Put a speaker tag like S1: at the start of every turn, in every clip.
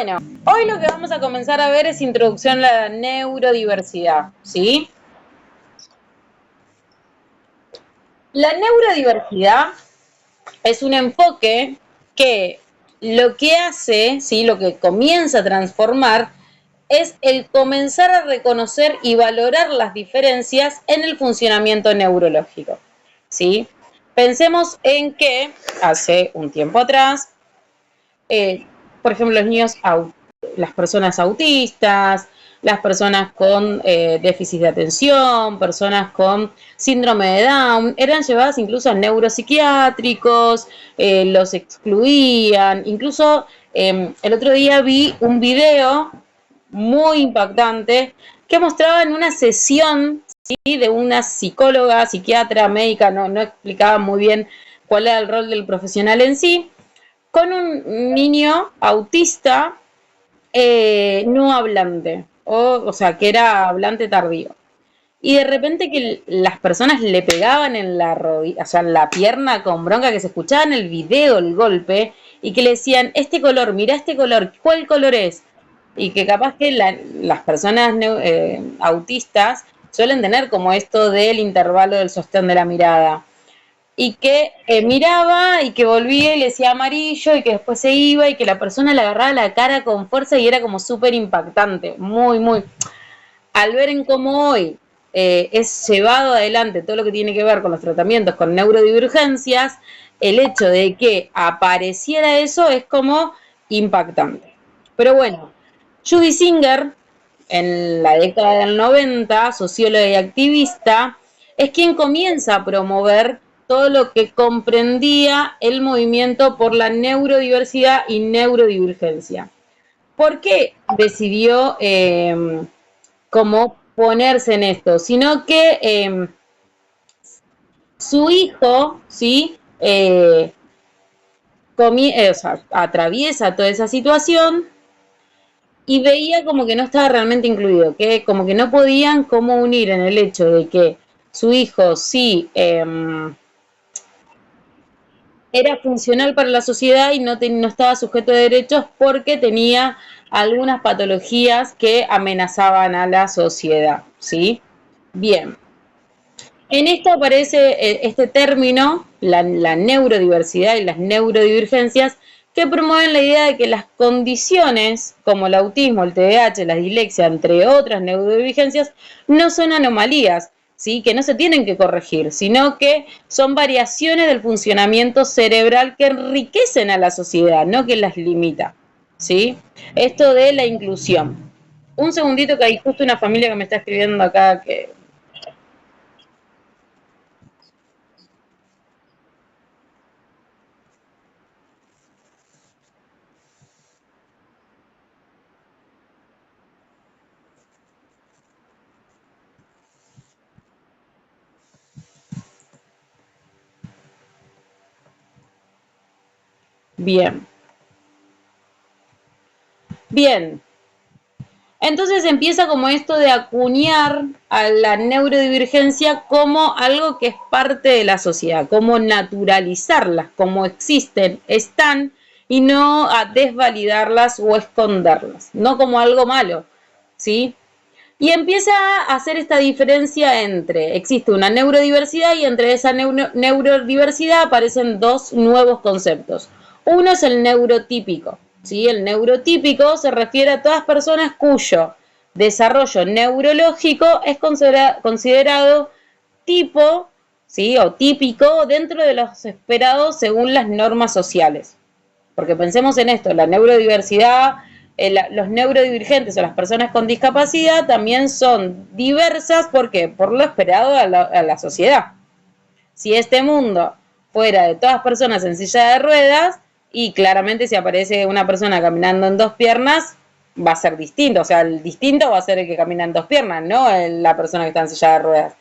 S1: Bueno, hoy lo que vamos a comenzar a ver es introducción a la neurodiversidad, ¿sí? La neurodiversidad es un enfoque que lo que hace, ¿sí? Lo que comienza a transformar es el comenzar a reconocer y valorar las diferencias en el funcionamiento neurológico, ¿sí? Pensemos en que hace un tiempo atrás, por ejemplo, las personas autistas, las personas con déficit de atención, personas con síndrome de Down, eran llevadas incluso a neuropsiquiátricos, los excluían, incluso el otro día vi un video muy impactante que mostraba en una sesión, ¿sí? De una psicóloga, psiquiatra, médica, no explicaba muy bien cuál era el rol del profesional en sí, con un niño autista no hablante, o sea, que era hablante tardío. Y de repente que las personas le pegaban en la rodilla, o sea, en la pierna con bronca, que se escuchaba en el video el golpe, y que le decían, este color, mira este color, ¿cuál color es? Y que capaz que las personas autistas suelen tener como esto del intervalo del sostén de la mirada y que miraba y que volvía y le decía amarillo y que después se iba y que la persona le agarraba la cara con fuerza y era como súper impactante, muy. Al ver en cómo hoy es llevado adelante todo lo que tiene que ver con los tratamientos con neurodivergencias, el hecho de que apareciera eso es como impactante. Pero bueno, Judy Singer, en la década del 90, socióloga y activista, es quien comienza a promover todo lo que comprendía el movimiento por la neurodiversidad y neurodivergencia. ¿Por qué decidió como ponerse en esto? Sino que su hijo, ¿sí? O sea, atraviesa toda esa situación y veía como que no estaba realmente incluido, que como que no podían como unir en el hecho de que su hijo sí era funcional para la sociedad y no estaba sujeto de derechos porque tenía algunas patologías que amenazaban a la sociedad, ¿sí? Bien. En esto aparece este término, la neurodiversidad y las neurodivergencias, que promueven la idea de que las condiciones como el autismo, el TDAH, la dislexia, entre otras neurodivergencias, no son anomalías, ¿sí? Que no se tienen que corregir, sino que son variaciones del funcionamiento cerebral que enriquecen a la sociedad, no que las limita, ¿sí? Esto de la inclusión. Un segundito que hay justo una familia que me está escribiendo acá que... Bien. Bien, entonces empieza como esto de acuñar a la neurodivergencia como algo que es parte de la sociedad, como naturalizarlas, como existen, están, y no a desvalidarlas o esconderlas, no como algo malo, ¿sí? Y empieza a hacer esta diferencia entre, existe una neurodiversidad y entre esa neurodiversidad aparecen dos nuevos conceptos. Uno es el neurotípico, ¿sí? El neurotípico se refiere a todas personas cuyo desarrollo neurológico es considerado tipo, ¿sí? O típico dentro de los esperados según las normas sociales. Porque pensemos en esto, la neurodiversidad, los neurodivergentes o las personas con discapacidad también son diversas, ¿por qué? Por lo esperado a la sociedad. Si este mundo fuera de todas personas en silla de ruedas, y claramente si aparece una persona caminando en dos piernas, va a ser distinto, o sea, el distinto va a ser el que camina en dos piernas, no la persona que está en silla de ruedas.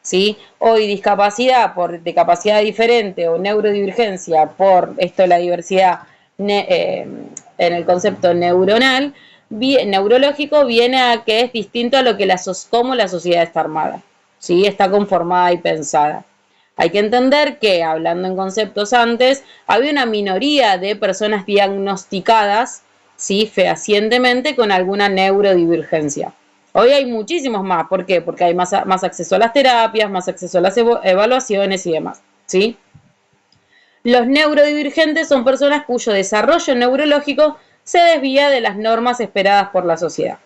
S1: ¿Sí? Hoy discapacidad de capacidad diferente o neurodivergencia por esto de la diversidad en el concepto neuronal, neurológico, viene a que es distinto a lo que cómo la sociedad está armada, ¿sí? Está conformada y pensada. Hay que entender que, hablando en conceptos antes, había una minoría de personas diagnosticadas ¿sí? Fehacientemente con alguna neurodivergencia. Hoy hay muchísimos más. ¿Por qué? Porque hay más acceso a las terapias, más acceso a las evaluaciones y demás, ¿sí? Los neurodivergentes son personas cuyo desarrollo neurológico se desvía de las normas esperadas por la sociedad.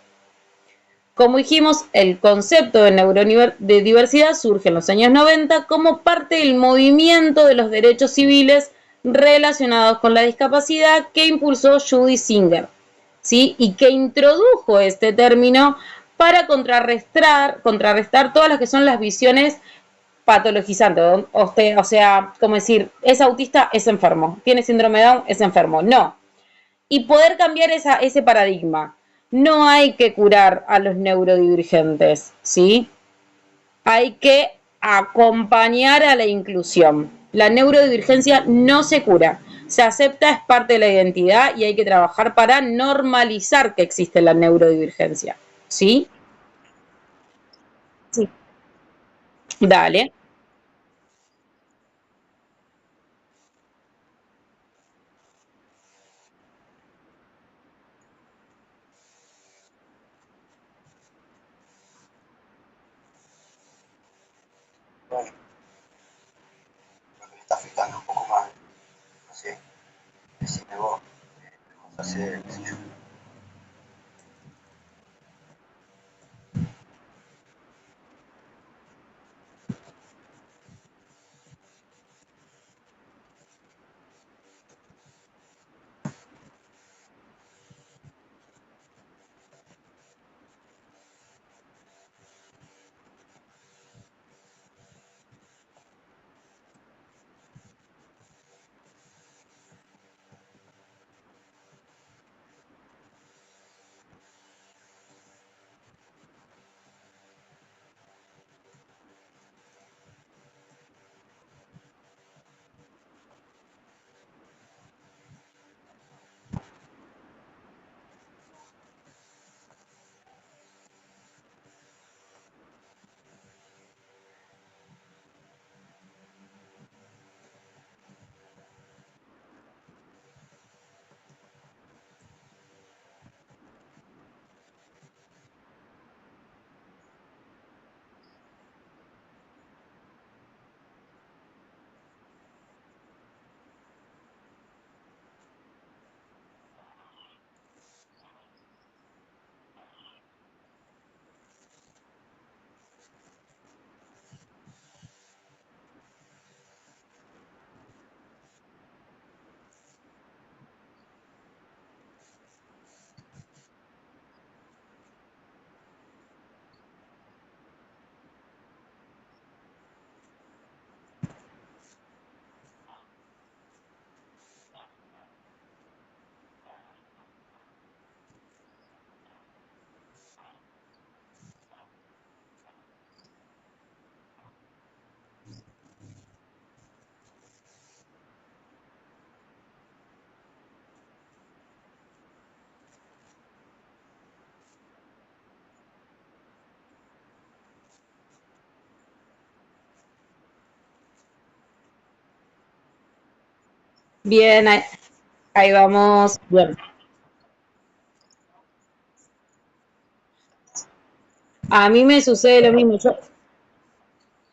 S1: Como dijimos, el concepto de neurodiversidad surge en los años 90 como parte del movimiento de los derechos civiles relacionados con la discapacidad que impulsó Judy Singer, ¿sí? Y que introdujo este término para contrarrestar todas las que son las visiones patologizantes. O sea, como decir, es autista, es enfermo, tiene síndrome de Down, es enfermo. No, y poder cambiar ese paradigma. No hay que curar a los neurodivergentes, ¿sí? Hay que acompañar a la inclusión. La neurodivergencia no se cura, se acepta, es parte de la identidad y hay que trabajar para normalizar que existe la neurodivergencia, ¿sí? Sí. Dale.
S2: Bueno, creo que le está afectando un poco más, no sé, decime vos, vamos a hacer, qué sé yo.
S1: Bien, ahí vamos. Bien. A mí me sucede lo mismo.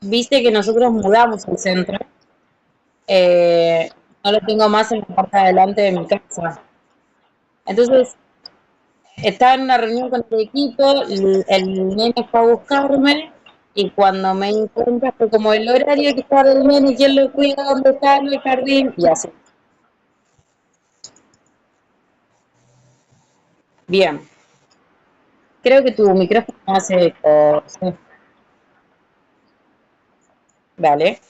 S1: Viste que nosotros mudamos al centro. eh, no lo tengo más en la parte de adelante de mi casa. Entonces, estaba en una reunión con el equipo, el nene fue a buscarme y cuando me di cuenta fue como el horario que estaba el nene, quién lo cuida, dónde está en el jardín y así. Bien, creo que tu micrófono hace eco. Sí, dale.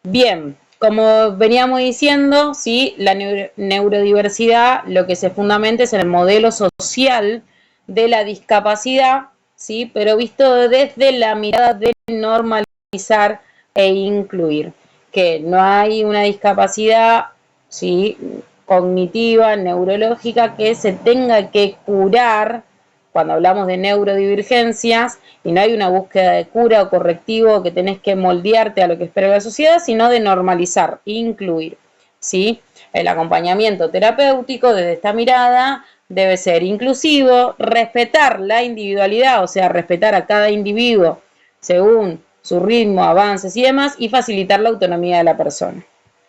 S1: Bien, como veníamos diciendo, ¿sí? La neurodiversidad lo que se fundamenta es en el modelo social de la discapacidad, ¿sí? Pero visto desde la mirada de normalizar e incluir, que no hay una discapacidad, ¿sí? Cognitiva, neurológica, que se tenga que curar cuando hablamos de neurodivergencias, y no hay una búsqueda de cura o correctivo que tenés que moldearte a lo que espera la sociedad, sino de normalizar, incluir, ¿sí? El acompañamiento terapéutico desde esta mirada debe ser inclusivo, respetar la individualidad, o sea, respetar a cada individuo según su ritmo, avances y demás, y facilitar la autonomía de la persona.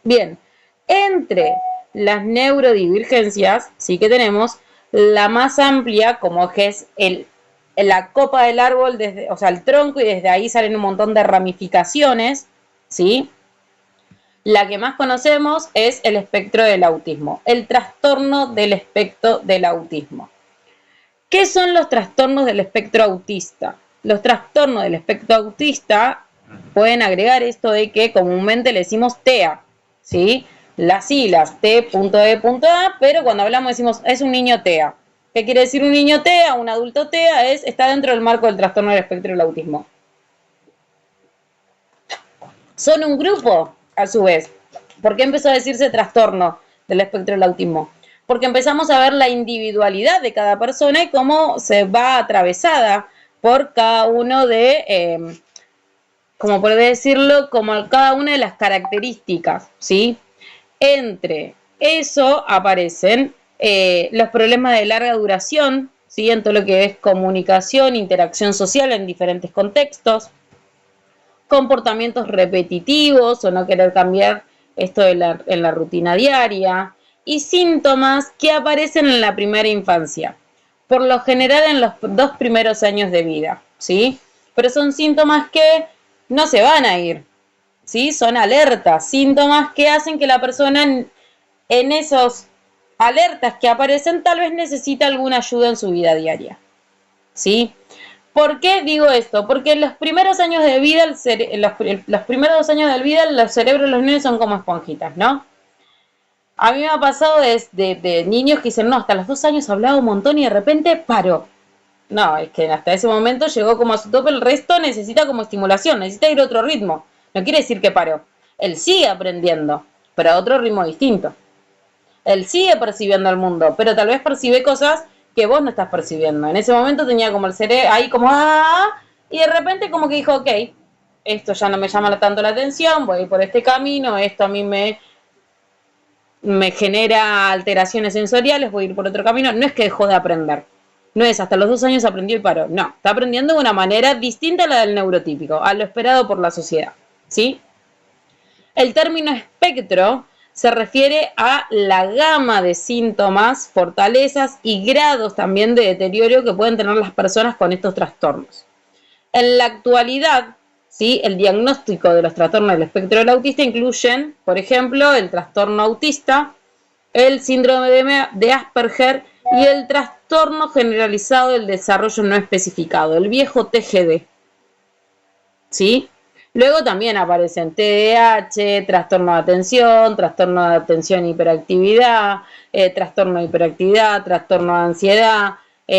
S1: Bien, entre las neurodivergencias sí que tenemos la más amplia, como que es la copa del árbol, desde, o sea, el tronco, y desde ahí salen un montón de ramificaciones, ¿sí? La que más conocemos es el espectro del autismo, el trastorno del espectro del autismo. ¿Qué son los trastornos del espectro autista? Los trastornos del espectro autista pueden agregar esto de que comúnmente le decimos TEA, ¿sí? Las siglas T.E.A, pero cuando hablamos decimos es un niño TEA. ¿Qué quiere decir un niño TEA? Un adulto TEA está dentro del marco del trastorno del espectro del autismo. Son un grupo, a su vez. ¿Por qué empezó a decirse trastorno del espectro del autismo? Porque empezamos a ver la individualidad de cada persona y cómo se va atravesada por cada uno de, como puede decirlo, como cada una de las características, ¿sí? Entre eso aparecen los problemas de larga duración, ¿sí? En todo lo que es comunicación, interacción social en diferentes contextos, comportamientos repetitivos o no querer cambiar esto en la rutina diaria, y síntomas que aparecen en la primera infancia, por lo general en los 2 primeros años de vida, ¿sí? Pero son síntomas que no se van a ir, ¿sí? Son alertas, síntomas que hacen que la persona en esos alertas que aparecen tal vez necesita alguna ayuda en su vida diaria, ¿sí? ¿Por qué digo esto? Porque en los primeros años de vida, los primeros 2 años de vida, los cerebros de los niños son como esponjitas, ¿no? A mí me ha pasado de niños que dicen, no, hasta los 2 años hablaba un montón y de repente paró. No, es que hasta ese momento llegó como a su tope, el resto necesita como estimulación, necesita ir a otro ritmo. No quiere decir que paró. Él sigue aprendiendo, pero a otro ritmo distinto. Él sigue percibiendo el mundo, pero tal vez percibe cosas que vos no estás percibiendo. En ese momento tenía como el cerebro ahí como y de repente como que dijo, ok, esto ya no me llama tanto la atención, voy a ir por este camino, esto a mí me genera alteraciones sensoriales, voy a ir por otro camino. No es que dejó de aprender, no es hasta los 2 años aprendió y paró, no, está aprendiendo de una manera distinta a la del neurotípico, a lo esperado por la sociedad, ¿sí? El término espectro se refiere a la gama de síntomas, fortalezas y grados también de deterioro que pueden tener las personas con estos trastornos. En la actualidad, ¿sí? El diagnóstico de los trastornos del espectro del autista incluyen, por ejemplo, el trastorno autista, el síndrome de Asperger y el trastorno generalizado del desarrollo no especificado, el viejo TGD, ¿sí? Luego también aparecen TDAH, trastorno de atención e hiperactividad, trastorno de hiperactividad, trastorno de ansiedad.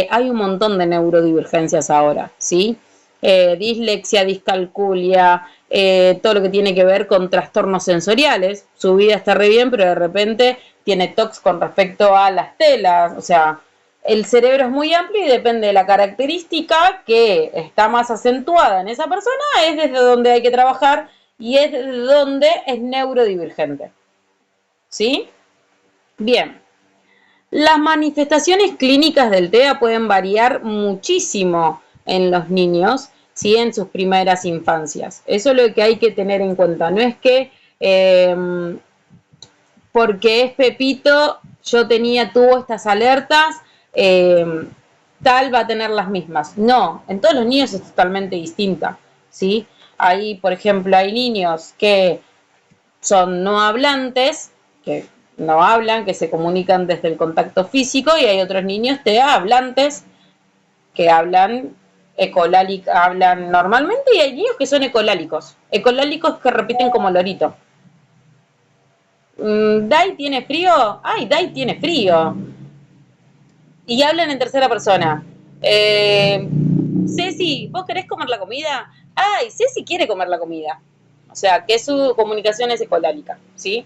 S1: Hay un montón de neurodivergencias ahora, ¿sí? Dislexia, discalculia, todo lo que tiene que ver con trastornos sensoriales. Su vida está re bien, pero de repente tiene TOCs con respecto a las telas, o sea, el cerebro es muy amplio y depende de la característica que está más acentuada en esa persona, es desde donde hay que trabajar y es desde donde es neurodivergente. ¿Sí? Bien. Las manifestaciones clínicas del TEA pueden variar muchísimo en los niños, ¿sí? En sus primeras infancias. Eso es lo que hay que tener en cuenta. No es que porque es Pepito, tuvo estas alertas, tal va a tener las mismas. No, en todos los niños es totalmente distinta, ¿sí? Ahí, por ejemplo, hay niños que son no hablantes, que no hablan, que se comunican desde el contacto físico, y hay otros niños hablantes que hablan hablan normalmente, y hay niños que son ecolálicos que repiten como lorito. Dai tiene frío, ay, Dai tiene frío. Y hablan en tercera persona. Ceci, ¿vos querés comer la comida? Ay, Ceci quiere comer la comida. O sea, que su comunicación es ecolálica, ¿sí?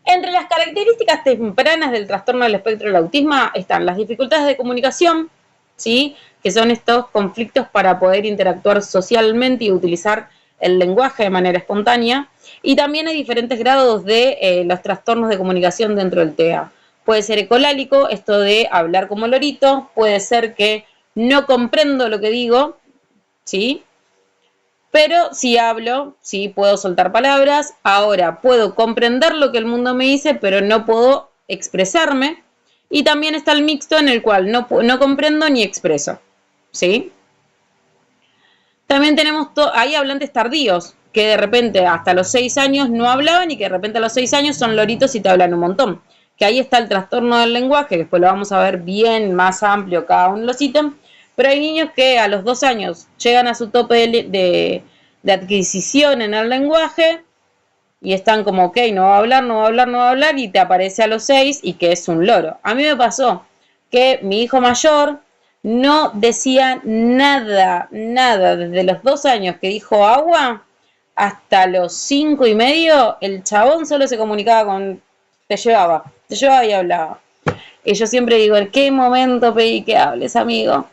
S1: Entre las características tempranas del trastorno del espectro del autismo están las dificultades de comunicación, ¿sí? Que son estos conflictos para poder interactuar socialmente y utilizar el lenguaje de manera espontánea, Y también hay diferentes grados de los trastornos de comunicación dentro del TEA. Puede ser ecolálico, esto de hablar como lorito, puede ser que no comprendo lo que digo, ¿sí? Pero si hablo, sí puedo soltar palabras. Ahora puedo comprender lo que el mundo me dice, pero no puedo expresarme. Y también está el mixto en el cual no comprendo ni expreso, ¿sí? También tenemos hay hablantes tardíos, que de repente hasta los 6 años no hablaban y que de repente a los 6 años son loritos y te hablan un montón. Que ahí está el trastorno del lenguaje, que después lo vamos a ver bien más amplio cada uno de los ítems. Pero hay niños que a los 2 años llegan a su tope de adquisición en el lenguaje y están como, ok, no va a hablar, no va a hablar, no va a hablar, y te aparece a los 6 y que es un loro. A mí me pasó que mi hijo mayor no decía nada, nada, desde los 2 años que dijo agua hasta los 5 y medio, el chabón solo se comunicaba con, te llevaba y hablaba. Y yo siempre digo, ¿en qué momento pedí que hables, amigo?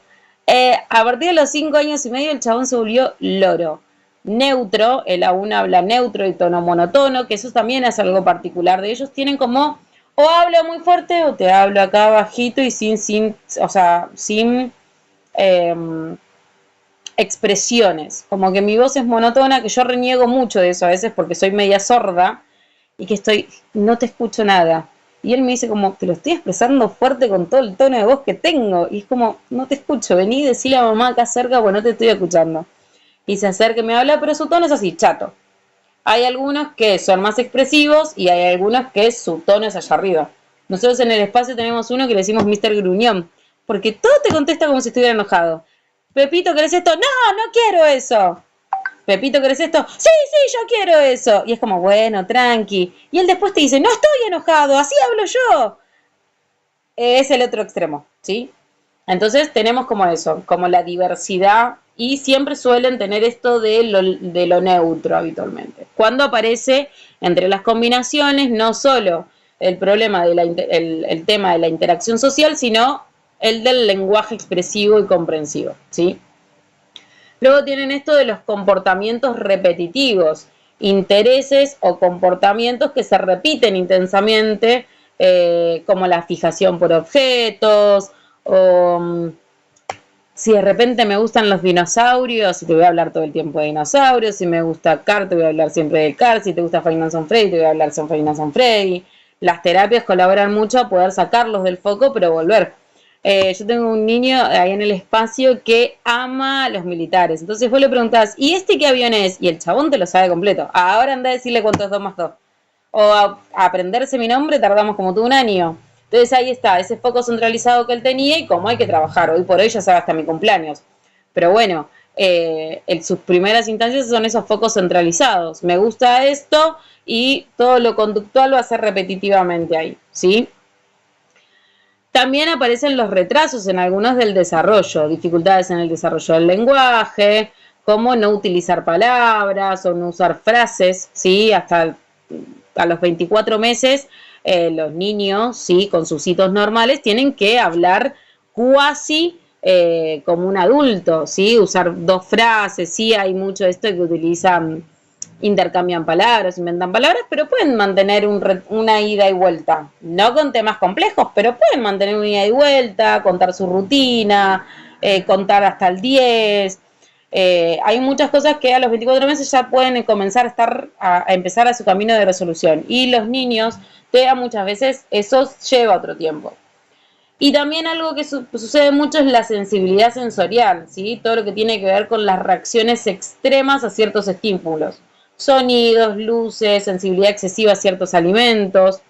S1: A partir de los 5 años y medio el chabón se volvió loro. Neutro, el aún habla neutro y tono monotono, que eso también es algo particular de ellos. Tienen como, o hablo muy fuerte o te hablo acá bajito y sin eh, expresiones. Como que mi voz es monótona, que yo reniego mucho de eso a veces porque soy media sorda y que no te escucho nada. Y él me dice como, te lo estoy expresando fuerte con todo el tono de voz que tengo. Y es como, no te escucho, vení y decile a mamá acá cerca, bueno, no te estoy escuchando. Y se acerca y me habla, pero su tono es así, chato. Hay algunos que son más expresivos y hay algunos que su tono es allá arriba. Nosotros en el espacio tenemos uno que le decimos Mr. Gruñón, porque todo te contesta como si estuviera enojado. Pepito, ¿querés esto? No, no quiero eso. Pepito, ¿querés esto? Sí, sí, yo quiero eso. Y es como, bueno, tranqui. Y él después te dice, no estoy enojado, así hablo yo. Es el otro extremo, ¿sí? Entonces tenemos como eso, como la diversidad y siempre suelen tener esto de lo neutro habitualmente. Cuando aparece entre las combinaciones no solo el problema el tema de la interacción social, sino el del lenguaje expresivo y comprensivo, ¿sí? Luego tienen esto de los comportamientos repetitivos, intereses o comportamientos que se repiten intensamente, como la fijación por objetos, o si de repente me gustan los dinosaurios, y te voy a hablar todo el tiempo de dinosaurios. Si me gusta Cars, te voy a hablar siempre de Cars. Si te gusta Five Nights at Freddy, te voy a hablar de Five Nights at Freddy. Las terapias colaboran mucho a poder sacarlos del foco, pero volver. Yo tengo un niño ahí en el espacio que ama a los militares. Entonces vos le preguntás, ¿y este qué avión es? Y el chabón te lo sabe completo. Ahora anda a decirle cuánto es 2 más 2. O a aprenderse mi nombre tardamos como todo un año. Entonces ahí está, ese foco centralizado que él tenía y cómo hay que trabajar. Hoy por hoy ya sabe hasta mi cumpleaños. Pero bueno, sus primeras instancias son esos focos centralizados. Me gusta esto y todo lo conductual lo hace repetitivamente ahí, ¿sí? También aparecen los retrasos en algunos del desarrollo, dificultades en el desarrollo del lenguaje, como no utilizar palabras o no usar frases, ¿sí? Hasta a los 24 meses los niños, ¿sí? Con sus hitos normales, tienen que hablar cuasi como un adulto, ¿sí? Usar 2 frases, sí, hay mucho de esto que utilizan, intercambian palabras, inventan palabras, pero pueden mantener una ida y vuelta. No con temas complejos, pero pueden mantener una ida y vuelta, contar su rutina, contar hasta el 10. Hay muchas cosas que a los 24 meses ya pueden comenzar a empezar a su camino de resolución. Y los niños, muchas veces eso lleva otro tiempo. Y también algo que sucede mucho es la sensibilidad sensorial, ¿sí? Todo lo que tiene que ver con las reacciones extremas a ciertos estímulos. Sonidos, luces, sensibilidad excesiva a ciertos alimentos.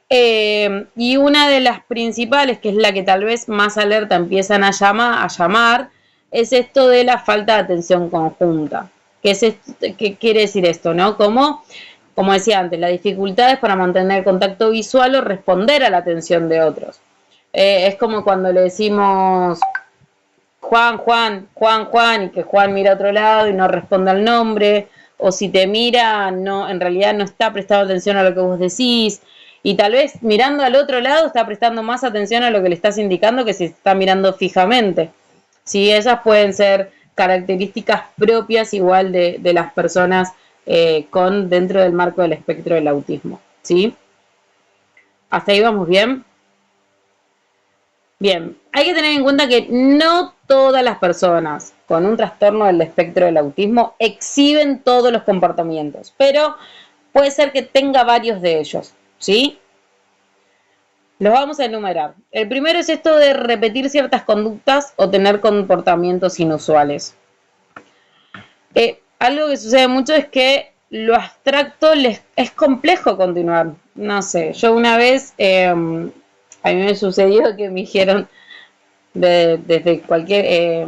S1: Y una de las principales, que es la que tal vez más alerta empiezan a llamar, es esto de la falta de atención conjunta. ¿Qué quiere decir esto, no? Como decía antes, las dificultades para mantener contacto visual o responder a la atención de otros. Es como cuando le decimos Juan, Juan, Juan, Juan, y que Juan mira a otro lado y no responde al nombre, o si te mira, no, en realidad no está prestando atención a lo que vos decís, y tal vez mirando al otro lado está prestando más atención a lo que le estás indicando que si está mirando fijamente. Sí, esas pueden ser características propias igual de las personas dentro del marco del espectro del autismo, ¿sí? ¿Hasta ahí vamos bien? Bien, hay que tener en cuenta que no todas las personas con un trastorno del espectro del autismo exhiben todos los comportamientos, pero puede ser que tenga varios de ellos, ¿sí? Los vamos a enumerar. El primero es esto de repetir ciertas conductas o tener comportamientos inusuales. Algo que sucede mucho es que lo abstracto es complejo continuar. No sé, yo una vez, a mí me sucedió que me dijeron, desde cualquier,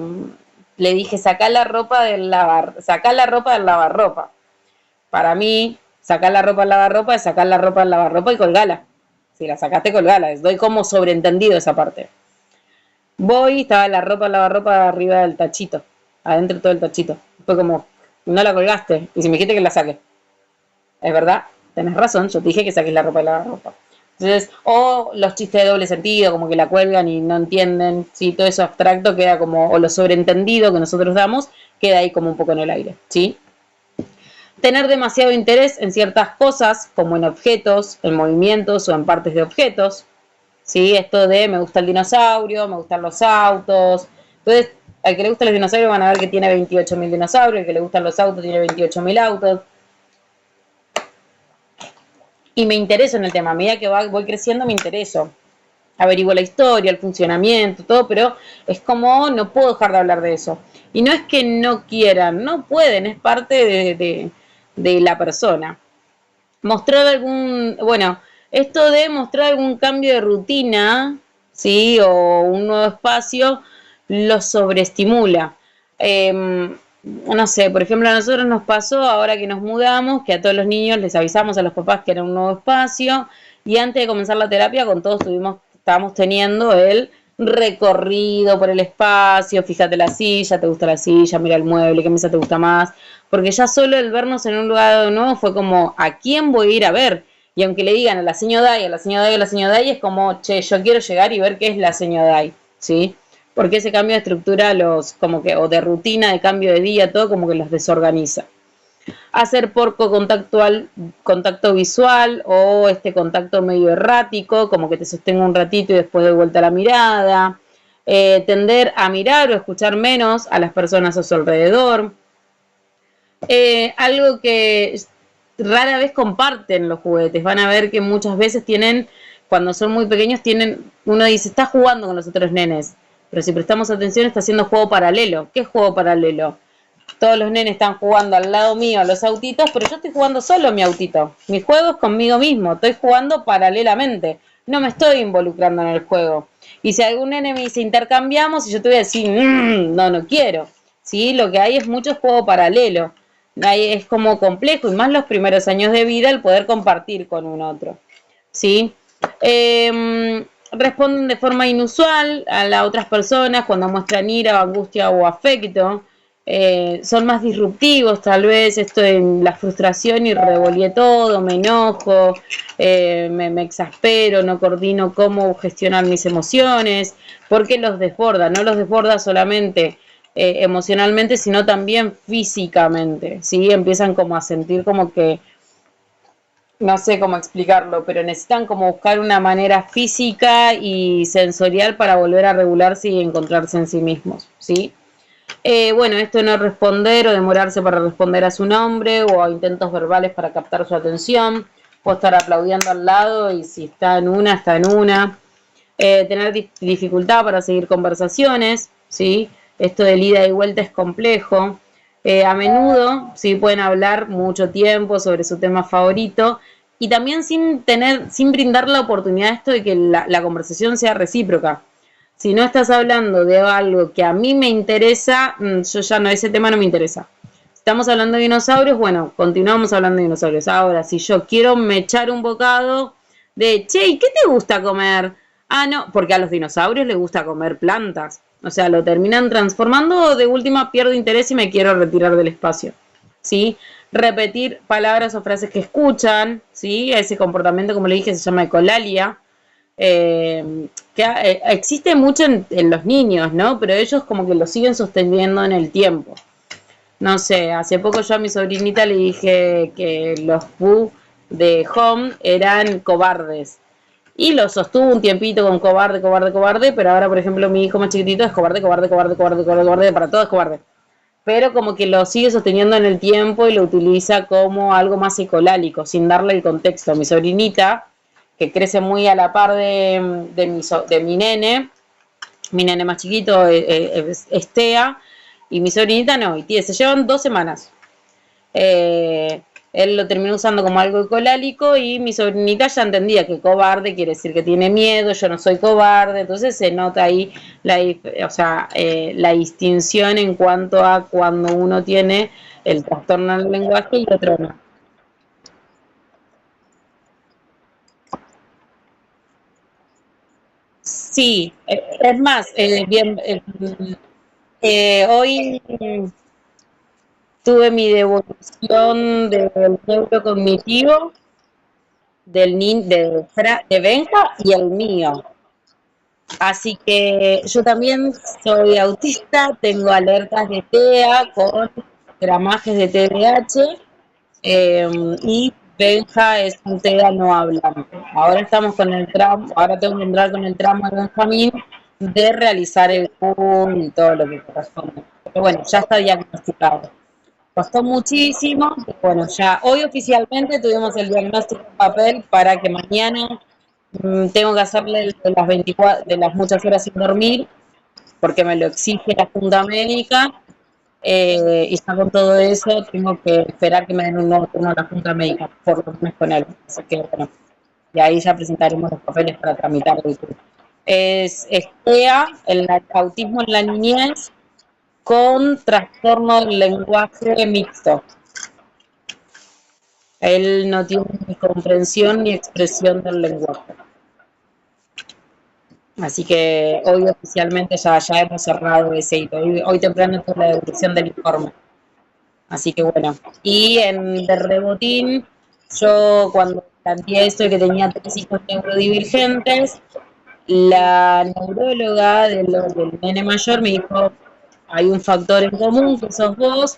S1: le dije, sacá la ropa del lavarropa. Para mí, sacar la ropa del lavarropa es sacar la ropa del lavarropa y colgala. Si la sacaste, colgala. Doy como sobreentendido esa parte. Voy, estaba la ropa del lavarropa arriba del tachito, adentro todo el tachito. Fue como, no la colgaste. Y si me dijiste que la saque. Es verdad, tenés razón, yo te dije que saques la ropa de lavarropa. Entonces, o los chistes de doble sentido, como que la cuelgan y no entienden, ¿sí? Todo eso abstracto queda como, o lo sobreentendido que nosotros damos, queda ahí como un poco en el aire, ¿sí? Tener demasiado interés en ciertas cosas, como en objetos, en movimientos o en partes de objetos, ¿sí? Esto de me gusta el dinosaurio, me gustan los autos. Entonces, al que le gustan los dinosaurios van a ver que tiene 28.000 dinosaurios, al que le gustan los autos tiene 28.000 autos. Y me intereso en el tema, a medida que voy creciendo me intereso. Averiguo la historia, el funcionamiento, todo, pero es como no puedo dejar de hablar de eso. Y no es que no quieran, no pueden, es parte de la persona. Mostrar esto de mostrar algún cambio de rutina, ¿sí? O un nuevo espacio, lo sobreestimula. No sé, por ejemplo, a nosotros nos pasó ahora que nos mudamos, que a todos los niños les avisamos a los papás que era un nuevo espacio, y antes de comenzar la terapia con todos estábamos teniendo el recorrido por el espacio, fíjate la silla, te gusta la silla, mira el mueble, qué mesa te gusta más, porque ya solo el vernos en un lugar nuevo fue como, ¿a quién voy a ir a ver? Y aunque le digan a la señora Dai, a la señora Dai, a la señora Dai, es como, che, yo quiero llegar y ver qué es la señora Dai, ¿sí? Porque ese cambio de estructura o de rutina, de cambio de día, todo como que los desorganiza. Hacer poco contacto visual o este contacto medio errático, como que te sostengo un ratito y después de vuelta la mirada. Tender a mirar o escuchar menos a las personas a su alrededor. Algo que rara vez comparten los juguetes. Van a ver que muchas veces cuando son muy pequeños, uno dice, está jugando con los otros nenes. Pero si prestamos atención, está haciendo juego paralelo. ¿Qué es juego paralelo? Todos los nenes están jugando al lado mío a los autitos, pero yo estoy jugando solo mi autito. Mi juego es conmigo mismo, estoy jugando paralelamente. No me estoy involucrando en el juego. Y si algún nene me dice intercambiamos, y yo te voy a decir, no quiero. ¿Sí? Lo que hay es mucho juego paralelo. Ahí es como complejo, y más los primeros años de vida, el poder compartir con un otro. ¿Sí? Responden de forma inusual a las otras personas cuando muestran ira, angustia o afecto. Son más disruptivos, tal vez esto de la frustración y revolvié todo, me enojo, me exaspero, no coordino cómo gestionar mis emociones, porque los desborda, no los desborda solamente emocionalmente, sino también físicamente, ¿sí? Empiezan como a sentir como que, no sé cómo explicarlo, pero necesitan como buscar una manera física y sensorial para volver a regularse y encontrarse en sí mismos, ¿sí? Esto de no responder o demorarse para responder a su nombre o a intentos verbales para captar su atención, o estar aplaudiendo al lado y si está en una, está en una. Tener dificultad para seguir conversaciones, ¿sí? Esto de ida y vuelta es complejo. A menudo, sí, pueden hablar mucho tiempo sobre su tema favorito y también sin brindar la oportunidad esto de que la conversación sea recíproca. Si no estás hablando de algo que a mí me interesa, yo ya no, ese tema no me interesa. Estamos hablando de dinosaurios, bueno, continuamos hablando de dinosaurios. Ahora, si yo quiero me echar un bocado de, che, ¿y qué te gusta comer? Ah, no, porque a los dinosaurios les gusta comer plantas. O sea, lo terminan transformando o de última pierdo interés y me quiero retirar del espacio. ¿Sí? Repetir palabras o frases que escuchan, ¿sí? Ese comportamiento, como le dije, se llama ecolalia. Existe mucho en los niños, ¿no? Pero ellos como que lo siguen sosteniendo en el tiempo. No sé, hace poco yo a mi sobrinita le dije que los Pooh de Home eran cobardes. Y lo sostuvo un tiempito con cobarde, cobarde, cobarde, pero ahora, por ejemplo, mi hijo más chiquitito es cobarde, cobarde, cobarde, cobarde, cobarde, cobarde, para todo es cobarde. Pero como que lo sigue sosteniendo en el tiempo y lo utiliza como algo más psicolálico, sin darle el contexto. Mi sobrinita, que crece muy a la par de mi nene más chiquito es Tea, y mi sobrinita no, y tía, se llevan 2 semanas. Él lo terminó usando como algo ecolálico y mi sobrinita ya entendía que cobarde quiere decir que tiene miedo, yo no soy cobarde, entonces se nota ahí o sea, la distinción en cuanto a cuando uno tiene el trastorno del lenguaje y otro no. Sí, es más, hoy tuve mi devolución del neurocognitivo de Benja y el mío. Así que yo también soy autista, tengo alertas de TEA con gramajes de TDAH y Benja es un TEA no hablante. Ahora estamos con el tramo, ahora tengo que entrar con el tramo de Benjamín de realizar el PUN y todo lo que corresponde. Pero bueno, ya está diagnosticado. Costó muchísimo, bueno, ya hoy oficialmente tuvimos el diagnóstico en papel para que mañana tengo que hacerle de las 24, de las muchas horas sin dormir, porque me lo exige la Junta Médica, y ya con todo eso tengo que esperar que me den un nuevo turno a la Junta Médica, por lo menos con él. Así que bueno, y ahí ya presentaremos los papeles para tramitar el turno. Es TEA, el autismo en la niñez, con trastorno del lenguaje mixto. Él no tiene ni comprensión ni expresión del lenguaje. Así que hoy oficialmente ya hemos cerrado ese hito. Hoy temprano tuve la devolución del informe. Así que bueno. Y de rebotín, yo cuando planteé esto que tenía 3 hijos neurodivergentes, la neuróloga del nene mayor me dijo, hay un factor en común, que sos vos,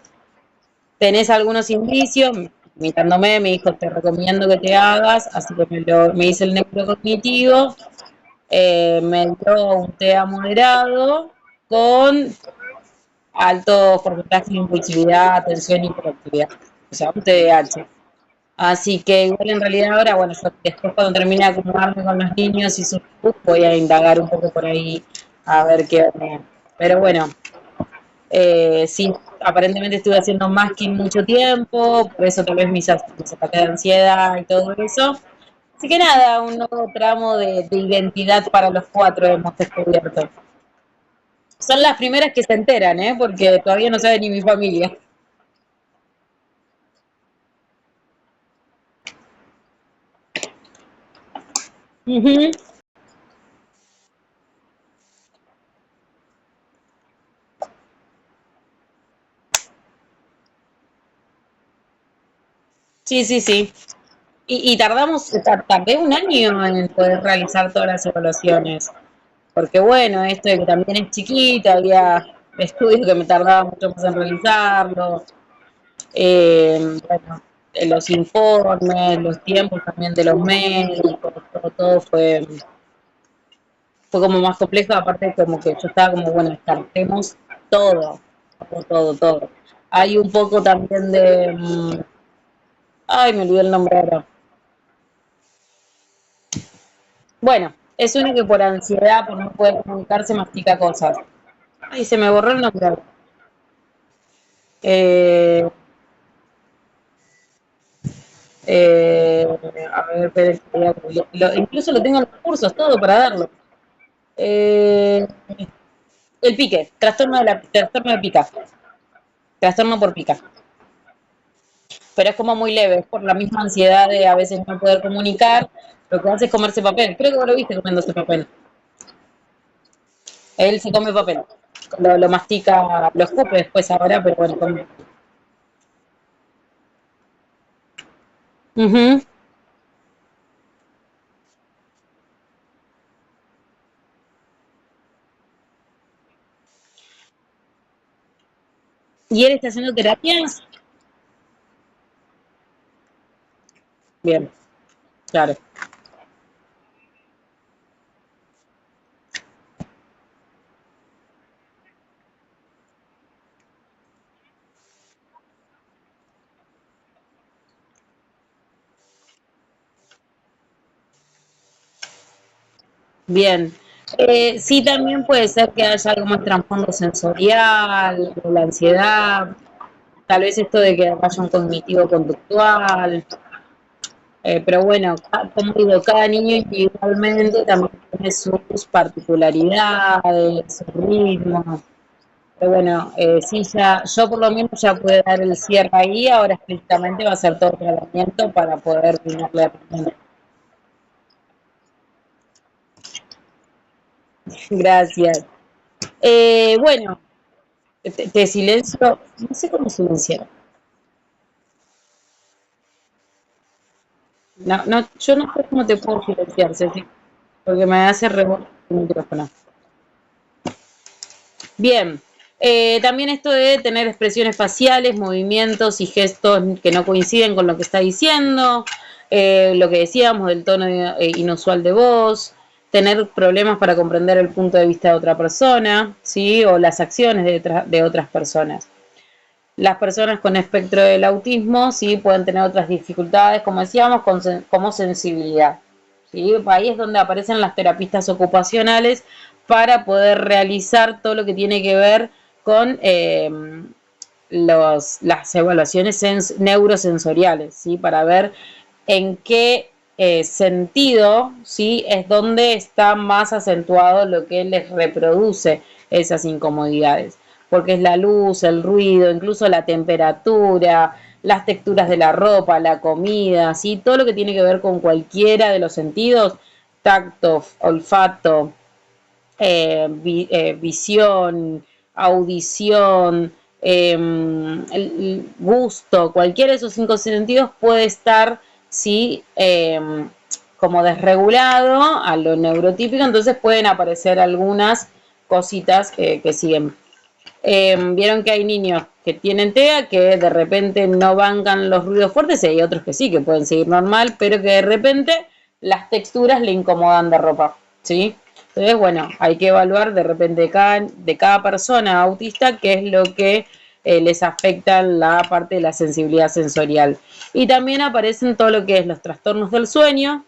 S1: tenés algunos indicios, imitándome, me dijo, te recomiendo que te hagas, así que me hice el neurocognitivo, me dio un TEA moderado con alto porcentaje de impulsividad, atención y hiperactividad, o sea, un TDAH. Así que igual en realidad ahora, bueno, yo después cuando termine de acomodarme con los niños y sus voy a indagar un poco por ahí a ver qué onda. Pero bueno, sí, aparentemente estuve haciendo masking mucho tiempo, por eso tal vez mis ataques de ansiedad y todo eso. Así que nada, un nuevo tramo de identidad para los 4 hemos descubierto. Son las primeras que se enteran, ¿eh? Porque todavía no sabe ni mi familia. Ujú. Sí, sí, sí. Y tardé un año en poder realizar todas las evaluaciones. Porque bueno, esto de que también es chiquita, había estudios que me tardaba mucho más en realizarlo. Bueno, los informes, los tiempos también de los médicos, todo fue como más complejo, aparte como que yo estaba como, bueno, descartemos todo, todo, todo, todo. Hay un poco también ay, me olvidé el nombre ahora. Bueno, es uno que por ansiedad, por no poder comunicarse, mastica cosas. Ay, se me borró el nombre. Eh, eh, a ver, espera, incluso lo tengo en los cursos, todo para darlo. Eh, el pique, trastorno de pica, trastorno por pica. Pero es como muy leve, es por la misma ansiedad de a veces no poder comunicar, lo que hace es comerse papel. Creo que vos lo viste comiéndose papel. Él se come papel, lo mastica, lo escupe después ahora, pero bueno, come. Ujú. ¿Y él está haciendo terapias? Bien, claro. Bien. Sí, también puede ser que haya algo más trasfondo sensorial, la ansiedad, tal vez esto de que haya un cognitivo conductual, pero bueno, como digo, cada niño individualmente también tiene sus particularidades, sus ritmos. Pero bueno, sí, ya, yo por lo menos ya pude dar el cierre ahí, ahora explícitamente va a ser todo tratamiento para poder brindarle a. Gracias. Bueno, te silencio, no sé cómo silenciar. No, no, yo no sé cómo te puedo silenciar, Ceci, porque me hace rebote el micrófono. Bien, también esto de tener expresiones faciales, movimientos y gestos que no coinciden con lo que está diciendo, lo que decíamos del tono inusual de voz, tener problemas para comprender el punto de vista de otra persona, ¿sí? O las acciones de otras personas. Las personas con espectro del autismo sí pueden tener otras dificultades, como decíamos, como sensibilidad. ¿Sí? Ahí es donde aparecen las terapistas ocupacionales para poder realizar todo lo que tiene que ver con las evaluaciones neurosensoriales, ¿sí? Para ver en qué sentido, ¿sí? Es donde está más acentuado lo que les reproduce esas incomodidades, porque es la luz, el ruido, incluso la temperatura, las texturas de la ropa, la comida, ¿sí? Todo lo que tiene que ver con cualquiera de los sentidos, tacto, olfato, visión, audición, el gusto, cualquiera de esos cinco sentidos puede estar, sí, como desregulado a lo neurotípico, entonces pueden aparecer algunas cositas que siguen. Vieron que hay niños que tienen TEA que de repente no bancan los ruidos fuertes y hay otros que sí, que pueden seguir normal, pero que de repente las texturas le incomodan de ropa, ¿sí? Entonces, bueno, hay que evaluar de repente de cada persona autista qué es lo que les afecta la parte de la sensibilidad sensorial. Y también aparecen todo lo que es los trastornos del sueño,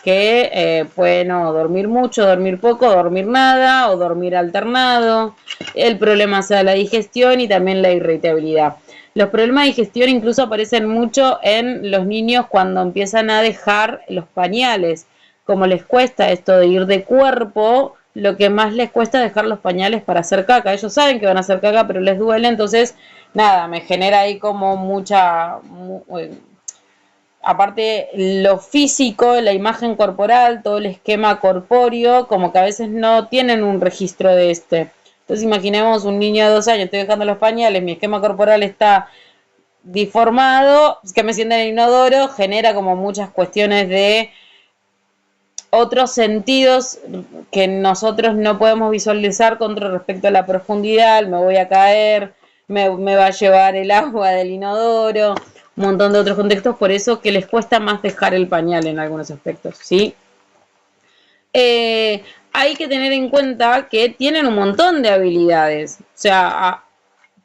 S1: que pueden o dormir mucho, dormir poco, dormir nada o dormir alternado. El problema sea la digestión y también la irritabilidad. Los problemas de digestión incluso aparecen mucho en los niños cuando empiezan a dejar los pañales. Como les cuesta esto de ir de cuerpo, lo que más les cuesta es dejar los pañales para hacer caca. Ellos saben que van a hacer caca, pero les duele, entonces nada, me genera ahí como mucha, aparte lo físico, la imagen corporal, todo el esquema corpóreo, como que a veces no tienen un registro de este. Entonces imaginemos un niño de 2 años, estoy dejando los pañales, mi esquema corporal está deformado, que me sienta en el inodoro, genera como muchas cuestiones de otros sentidos que nosotros no podemos visualizar con respecto a la profundidad, me voy a caer, me va a llevar el agua del inodoro, un montón de otros contextos, por eso que les cuesta más dejar el pañal en algunos aspectos, ¿sí? Hay que tener en cuenta que tienen un montón de habilidades, o sea,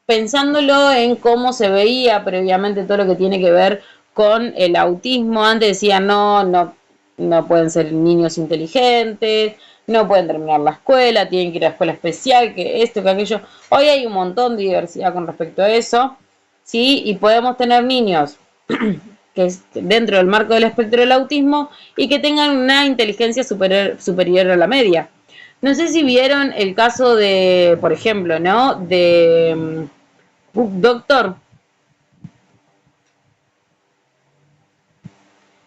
S1: pensándolo en cómo se veía previamente todo lo que tiene que ver con el autismo, antes decían no pueden ser niños inteligentes, no pueden terminar la escuela, tienen que ir a la escuela especial, que esto, que aquello. Hoy hay un montón de diversidad con respecto a eso, ¿sí? Y podemos tener niños que es dentro del marco del espectro del autismo y que tengan una inteligencia superior a la media. No sé si vieron el caso de, por ejemplo, ¿no? De Doctor.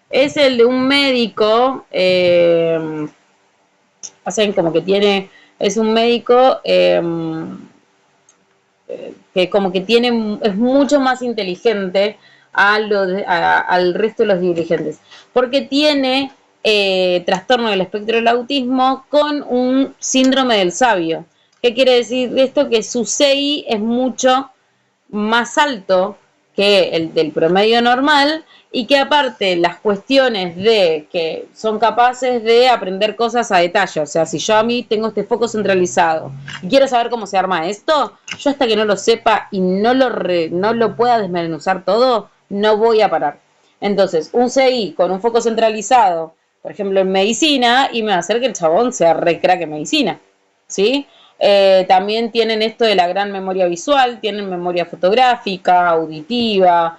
S1: Es el de un médico, hacen como que tiene, es un médico que como que tiene, es mucho más inteligente al resto de los dirigentes, porque tiene trastorno del espectro del autismo con un síndrome del sabio. ¿Qué quiere decir esto? Que su CI es mucho más alto que el del promedio normal y que aparte las cuestiones de que son capaces de aprender cosas a detalle, o sea, si yo a mí tengo este foco centralizado y quiero saber cómo se arma esto, yo hasta que no lo sepa y no lo pueda desmenuzar todo, no voy a parar. Entonces, un CI con un foco centralizado, por ejemplo, en medicina, y me va a hacer que el chabón sea re crack en medicina, ¿sí? También tienen esto de la gran memoria visual, tienen memoria fotográfica, auditiva,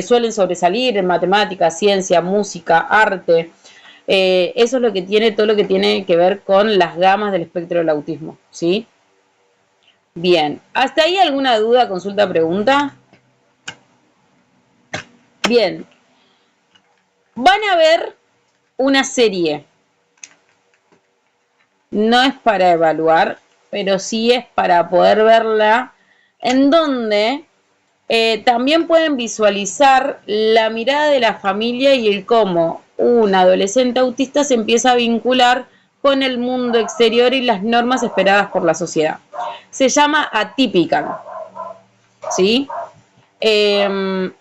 S1: suelen sobresalir en matemáticas, ciencia, música, arte. Eso es lo que tiene, todo lo que tiene que ver con las gamas del espectro del autismo, ¿sí? Bien, ¿hasta ahí alguna duda, consulta, pregunta? Bien, van a ver una serie. No es para evaluar, pero sí es para poder verla en donde también pueden visualizar la mirada de la familia y el cómo un adolescente autista se empieza a vincular con el mundo exterior y las normas esperadas por la sociedad. Se llama Atypical, ¿sí? Eh,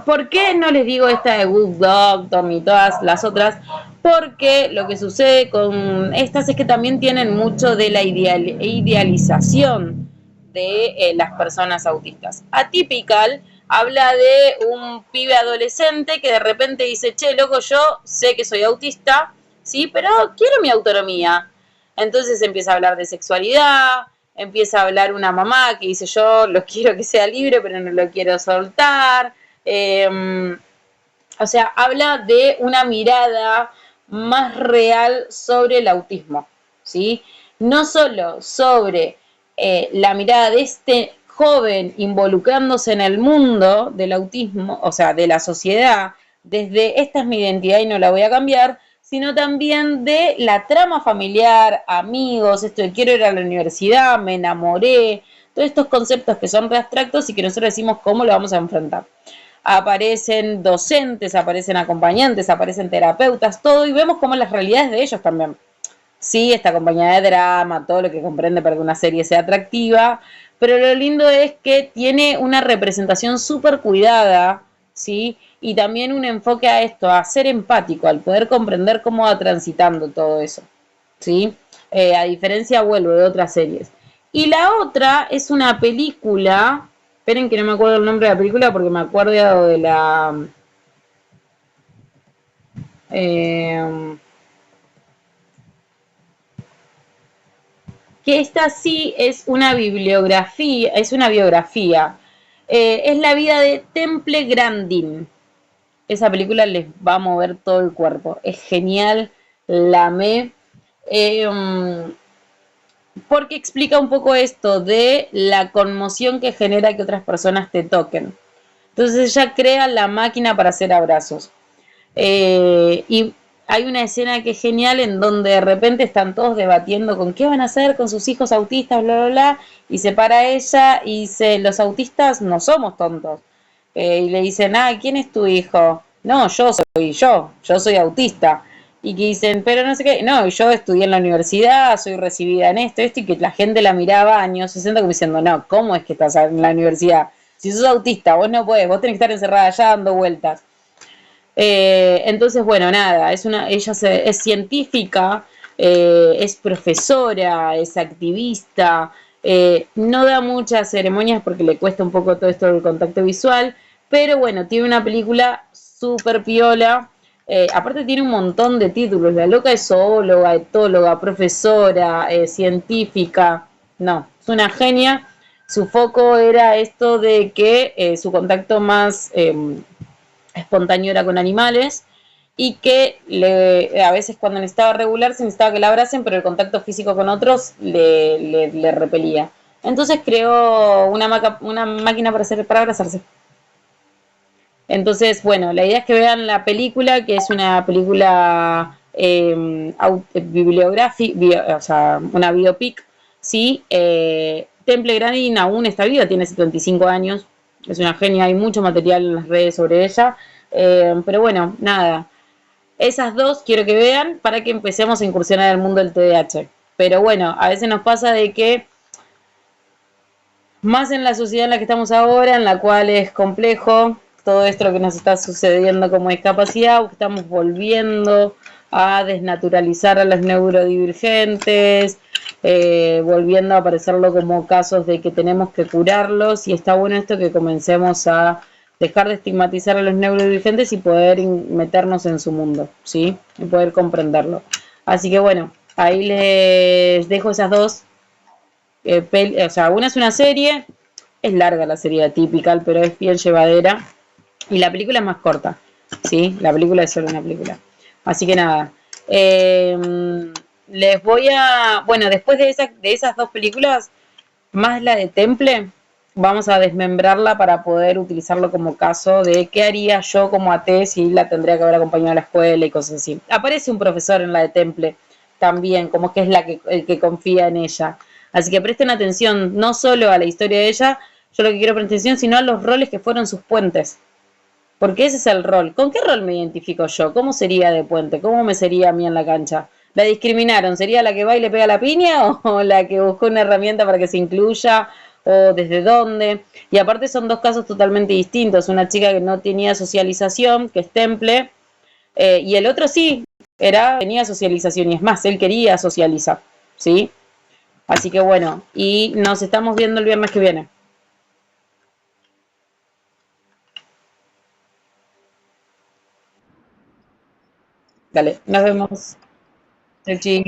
S1: ¿Por qué no les digo esta de Good Doctor ni todas las otras? Porque lo que sucede con estas es que también tienen mucho de la idealización de las personas autistas. Atypical habla de un pibe adolescente que de repente dice, che, loco, yo sé que soy autista, sí, pero quiero mi autonomía. Entonces empieza a hablar de sexualidad, empieza a hablar una mamá que dice, yo lo quiero que sea libre, pero no lo quiero soltar. O sea, habla de una mirada más real sobre el autismo, ¿sí? No solo sobre la mirada de este joven involucrándose en el mundo del autismo, o sea, de la sociedad, desde esta es mi identidad y no la voy a cambiar, sino también de la trama familiar, amigos, esto de quiero ir a la universidad, me enamoré, todos estos conceptos que son re abstractos y que nosotros decimos cómo lo vamos a enfrentar. Aparecen docentes, aparecen acompañantes, aparecen terapeutas, todo, y vemos cómo las realidades de ellos también. Sí, está acompañada de drama, todo lo que comprende para que una serie sea atractiva, pero lo lindo es que tiene una representación súper cuidada, ¿sí? Y también un enfoque a esto, a ser empático, al poder comprender cómo va transitando todo eso, ¿sí? A diferencia, vuelvo, de otras series. Y la otra es una película, esperen que no me acuerdo el nombre de la película porque me acuerdo de la... Eh, que esta sí es una bibliografía, es una biografía. Es la vida de Temple Grandin. Esa película les va a mover todo el cuerpo. Es genial, la amé. Porque explica un poco esto de la conmoción que genera que otras personas te toquen. Entonces ella crea la máquina para hacer abrazos. Y hay una escena que es genial en donde de repente están todos debatiendo con qué van a hacer con sus hijos autistas, bla, bla, bla, y se para ella y dice, los autistas no somos tontos. Y le dicen, ah, ¿quién es tu hijo? No, yo soy autista. Y que dicen, pero no sé qué, no, yo estudié en la universidad, soy recibida en esto, y que la gente la miraba años 60 como diciendo, no, ¿cómo es que estás en la universidad? Si sos autista, vos no podés, vos tenés que estar encerrada allá dando vueltas. Entonces, bueno, nada, es científica, es profesora, es activista, no da muchas ceremonias porque le cuesta un poco todo esto del contacto visual, pero bueno, tiene una película súper piola. Aparte tiene un montón de títulos, la loca es zoóloga, etóloga, profesora, científica, no, es una genia. Su foco era esto de que su contacto más espontáneo era con animales y que a veces cuando necesitaba regularse necesitaba que la abracen, pero el contacto físico con otros le repelía. Entonces creó una máquina para abrazarse. Entonces, bueno, la idea es que vean la película, que es una película bibliográfica, o sea, una biopic, ¿sí? Temple Grandin aún está viva, tiene 75 años, es una genia, hay mucho material en las redes sobre ella, pero bueno, nada, esas dos quiero que vean para que empecemos a incursionar en el mundo del TDAH. Pero bueno, a veces nos pasa de que Más en la sociedad en la que estamos ahora, en la cual es complejo todo esto lo que nos está sucediendo como discapacidad, estamos volviendo a desnaturalizar a los neurodivergentes, volviendo a aparecerlo como casos de que tenemos que curarlos, y está bueno esto que comencemos a dejar de estigmatizar a los neurodivergentes y poder meternos en su mundo, ¿sí? Y poder comprenderlo. Así que bueno, ahí les dejo esas dos o sea, una es una serie, es larga la serie típica, pero es bien llevadera. Y la película es más corta, ¿sí? La película es solo una película. Así que nada. eh, Les voy a. Bueno, después de esas dos películas, más la de Temple, vamos a desmembrarla para poder utilizarlo como caso de qué haría yo como AT si la tendría que haber acompañado a la escuela y cosas así. Aparece un profesor en la de Temple también, como que es el que confía en ella. Así que presten atención no solo a la historia de ella, yo lo que quiero prestar atención, sino a los roles que fueron sus puentes. Porque ese es el rol. ¿Con qué rol me identifico yo? ¿Cómo sería de puente? ¿Cómo me sería a mí en la cancha? ¿La discriminaron? ¿Sería la que va y le pega la piña o la que buscó una herramienta para que se incluya? ¿O desde dónde? Y aparte son dos casos totalmente distintos. Una chica que no tenía socialización, que es Temple, y el otro sí, tenía socialización y es más, él quería socializar. ¿Sí? Así que bueno, y nos estamos viendo el viernes que viene. Dale, nos vemos. Chau, chi.